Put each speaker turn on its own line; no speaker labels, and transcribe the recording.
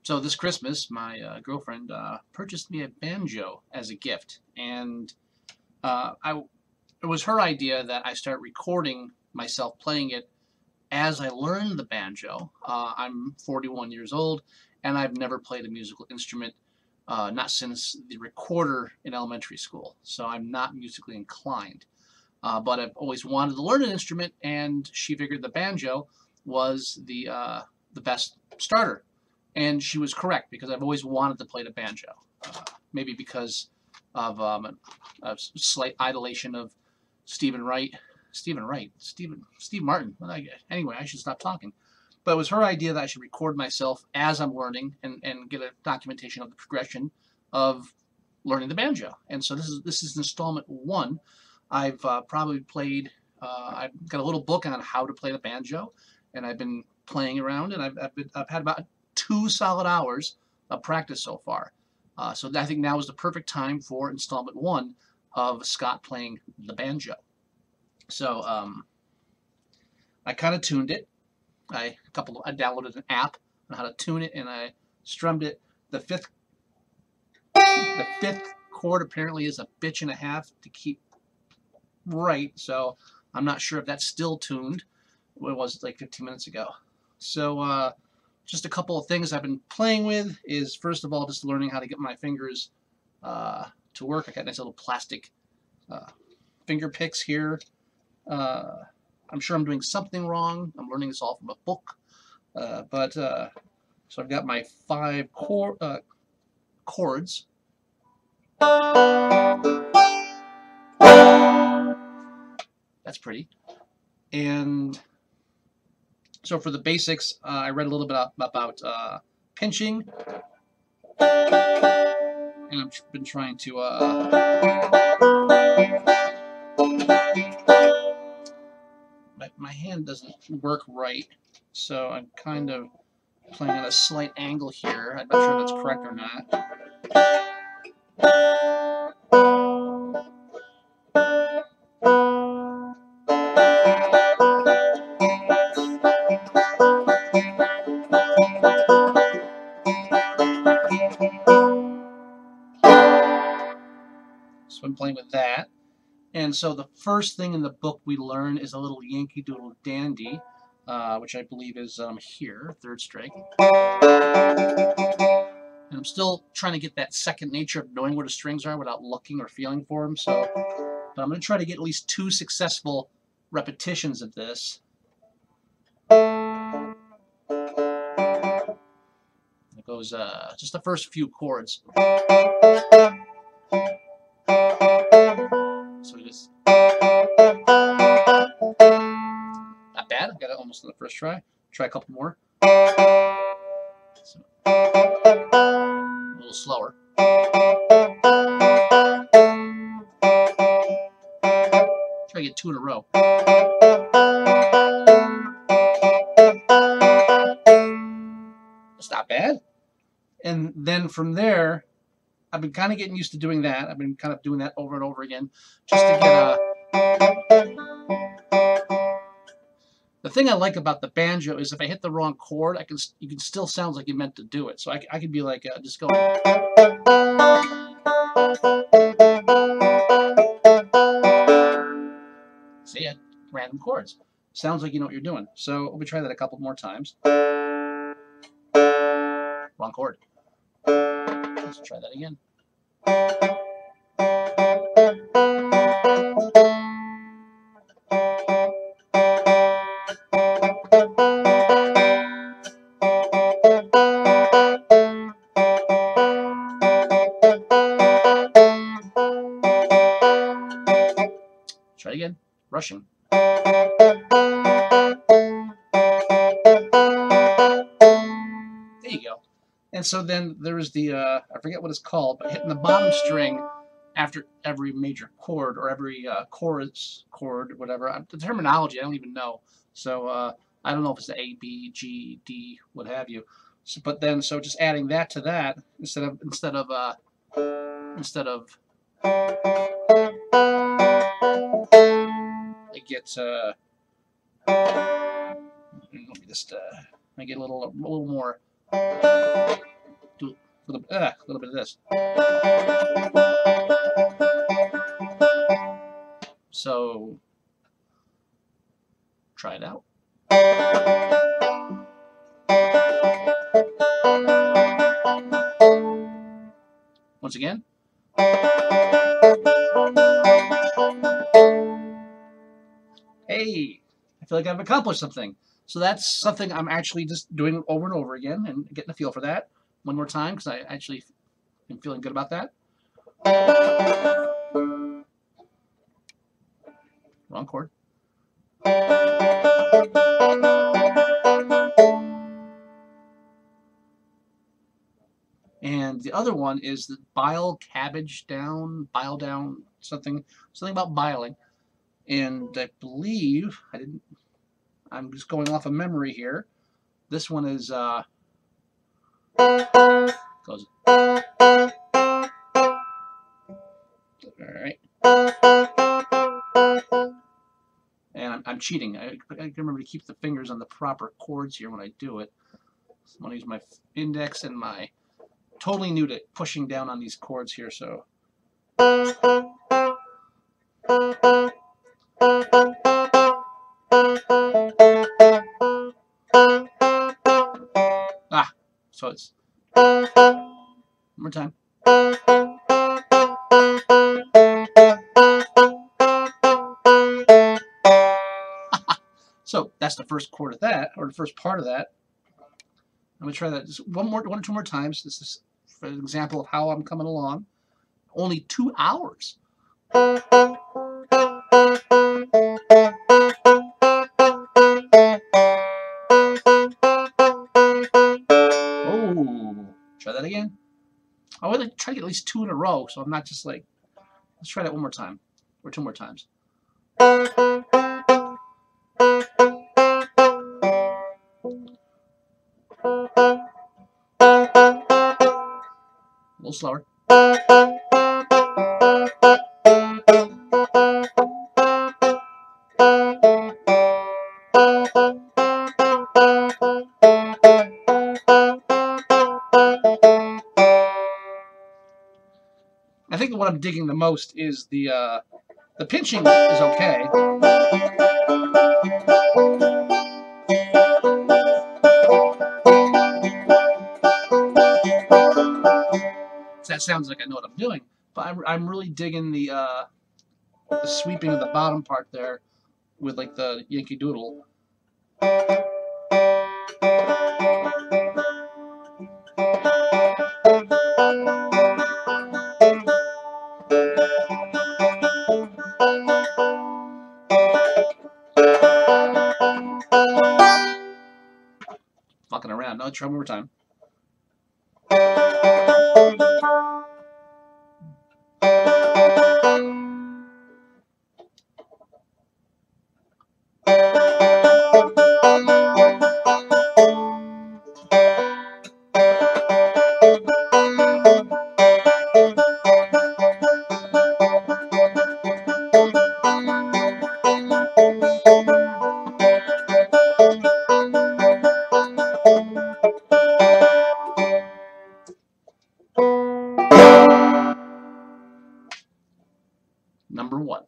So this Christmas, my girlfriend purchased me a banjo as a gift, and it was her idea that I start recording myself playing it as I learned the banjo. I'm 41 years old, and I've never played a musical instrument, not since the recorder in elementary school. So I'm not musically inclined. But I've always wanted to learn an instrument, and she figured the banjo was the best starter. And she was correct, because I've always wanted to play the banjo. Maybe because of a slight idolation of Stephen Wright. Steve Martin. Anyway, I should stop talking. But it was her idea that I should record myself as I'm learning and get a documentation of the progression of learning the banjo. And so this is installment 1. I've probably played. I've got a little book on how to play the banjo, and I've been playing around, and I've had about 2 solid hours of practice so far. So I think now is the perfect time for installment 1 of Scott playing the banjo. So I kind of tuned it. I downloaded an app on how to tune it, and I strummed it. The fifth chord apparently is a bitch and a half to keep right, so I'm not sure if that's still tuned. It was like 15 minutes ago. So just a couple of things I've been playing with is, first of all, just learning how to get my fingers to work. I got nice little plastic finger picks here. I'm sure I'm doing something wrong. I'm learning this all from a book. So I've got my 5 chords. That's pretty. And so for the basics, I read a little bit about pinching, and I've been trying to my hand doesn't work right, so I'm kind of playing at a slight angle here. I'm not sure if that's correct or not. So I'm playing with that. And so the first thing in the book we learn is a little Yankee Doodle Dandy, which I believe is here, 3rd string. And I'm still trying to get that second nature of knowing where the strings are without looking or feeling for them. But I'm going to try to get at least 2 successful repetitions of this. It goes just the first few chords. So just not bad. Got it almost on the first try. Try a couple more. So, a little slower. Try to get 2 in a row. That's not bad. And then from there, I've been kind of getting used to doing that. I've been kind of doing that over and over again, just to get a. The thing I like about the banjo is if I hit the wrong chord, you can still sound like you meant to do it. So I could be like just going. See, random chords. Sounds like you know what you're doing. So let me try that a couple more times. Wrong chord. Let's try that again. Try it again. Rushing. There you go. And so then there's the, I forget what it's called, but hitting the bottom string after every major chord, or every chorus chord, whatever. The terminology, I don't even know. So I don't know if it's the A, B, G, D, what have you. So, but then, so just adding that to that, instead of it gets let me just I get a little more. A little bit of this. So try it out. Once again. Hey, I feel like I've accomplished something. So that's something I'm actually just doing over and over again and getting a feel for that. One more time, because I actually am feeling good about that. Wrong chord. And the other one is the bile down, something about biling. And I believe I'm just going off of memory here. This one is goes all right. And I'm cheating. I can remember to keep the fingers on the proper chords here when I do it. So I'm going to use my index and my totally new to pushing down on these chords here. So so it's one more time. So that's the first chord of that, or the first part of that. I'm going to try that just one or two more times. This is for an example of how I'm coming along. Only 2 hours. Oh, try that again. I would like to try to get at least 2 in a row, so I'm not just like, let's try that one more time, or 2 more times. A little slower. I think what I'm digging the most is the pinching is okay. So that sounds like I know what I'm doing, but I'm really digging the sweeping of the bottom part there with like the Yankee Doodle. Fucking around. No, try one more time. Number 1.